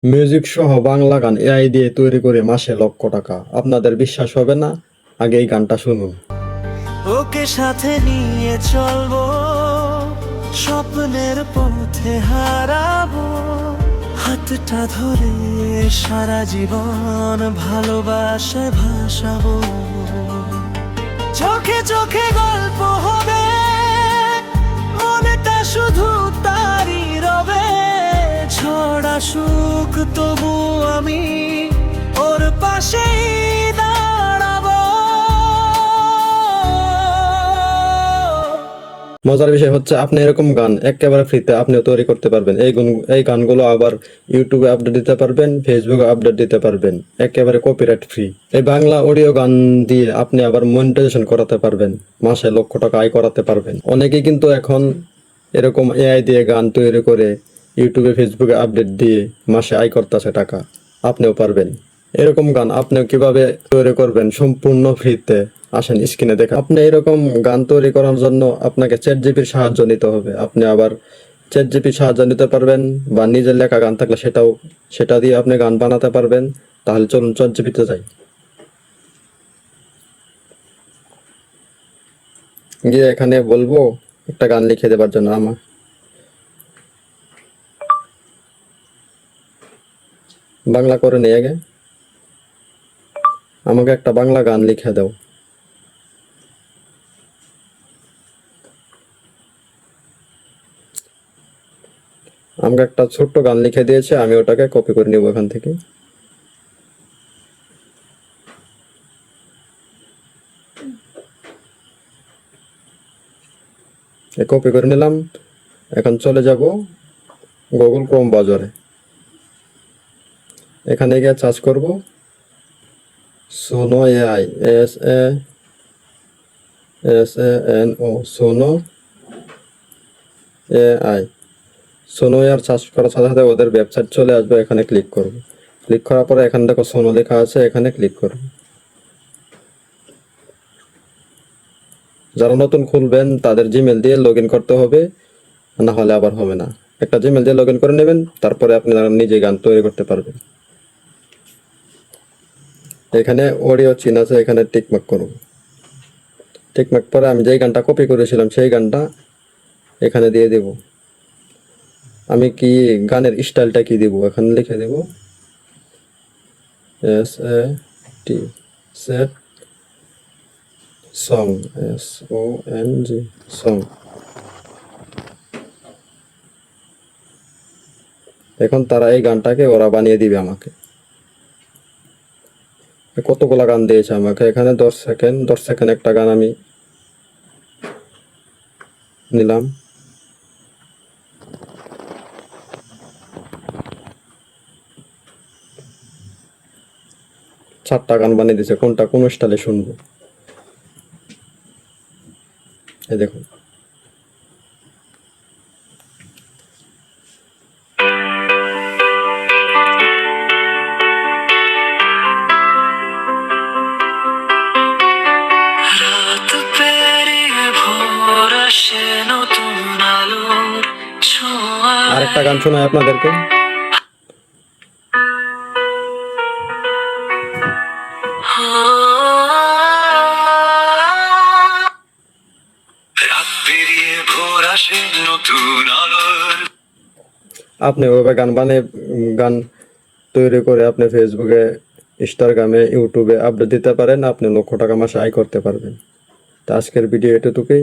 Music সহ বাংলা গান AI দিয়ে তৈরি করে মাসে লক্ষ টাকা। আপনাদের বিশ্বাস হবে না? আগে এই গানটা শুনুন। ওকে সাথে নিয়ে চলবো, স্বপ্নের পথে হারাবো, হাতটা ধরে সারা জীবন ভালোবাসায় ভাসাবো। চোখে চোখে গল্প হবে, মনেটা শুধু তারই রবে। ছড়া সুখ তবু আমি ওর পাশেই দাঁড়াবো। মজার বিষয় হচ্ছে আপনি এরকম গান একেবারে ফ্রিতে আপনিও তৈরি করতে পারবেন। এই গানগুলো আবার ইউটিউবে আপডেট দিতে পারবেন, ফেসবুকে আপডেট দিতে পারবেন, একেবারে কপিরাইট ফ্রি। এই বাংলা অডিও গান দিয়ে আপনি আবার মনিটাইজেশন করাতে পারবেন, মাসে লক্ষ টাকা আয় করাতে পারবেন। অনেকেই কিন্তু এখন এরকম এআই দিয়ে গান তৈরি করে ইউটিউবে ফেসবুকে আপডেট দিয়ে মাসে আয় করতেছে টাকা। আপনিও পারবেন। এরকম গান আপনিও কিভাবে তৈরি করবেন সম্পূর্ণ ফ্রিতে আসেন স্ক্রিনে দেখা। আপনি এরকম গান তৈরি করার জন্য আপনাকে চ্যাটজিপির সাহায্য নিতে হবে। আপনি আবার চ্যাটজিপির সাহায্য নিতে পারবেন, বা নিজের লেখা গান থাকলে সেটা দিয়ে আপনি গান বানাতে পারবেন। তাহলে চলুন চ্যাটজিপিতে যাই, গিয়ে এখানে বলবো একটা গান লিখে দেবার জন্য। বাংলা করে নিয়ে আগে আমাকে একটা বাংলা গান লিখে দাও। আমাকে একটা ছোট্ট গান লিখে দিয়েছে, আমি ওটাকে কপি করে নিব এখান থেকে। কপি করে নিলাম। এখন চলে যাব গুগল ক্রোম ব্রাউজারে। এখানে গিয়ে সার্চ করব সোনো AI, SANO, সোনো AI. সোনো AI search করার সাথে সাথে ওদের ওয়েবসাইট চলে আসবে। এখানে ক্লিক করব। ক্লিক করার পরে এখানে দেখো সোনো লেখা আছে, এখানে ক্লিক করব। যারা নতুন খুলবেন তাদের জিমেল দিয়ে লগ ইন করতে হবে, না হলে আবার হবে না। একটা জিমেল দিয়ে লগ ইন করে নেবেন, তারপরে আপনি নিজে গান তৈরি করতে পারবেন। এখানে অডিও চিন আছে, এখানে টিকমার্ক করব। টিকমার্ক পরে আমি যেই গানটা কপি করেছিলাম সেই গানটা এখানে দিয়ে দেব। আমি কি গানের স্টাইলটা কি দেব এখানে লিখে দেব, SAT, set song, SONG, song. এখন তারা এই গানটাকে ওরা বানিয়ে দিবে আমাকে। কতগুলা গান দিয়েছে আমাকে, এখানে 10 সেকেন্ড একটা গান আমি নিলাম। চারটা গান বানিয়ে দিয়েছে, কোনটা কোন স্টাইলে শুনবো। এই দেখুন, রাত পেরিয়ে ভোর আসে নতুন আলোর ছোঁয়ায়। আরেকটা গান শোনাই আপনাদেরকে। রাত পেরিয়ে ভোর আসে নতুন আলোর। আপনি ওইভাবে গান তৈরি করে আপনি ফেসবুকে, ইনস্টাগ্রামে, ইউটিউবে আপডেট দিতে পারেন। আপনি লক্ষ টাকা মাসে আয় করতে পারবেন। তো আজকের ভিডিও এতটুকুই।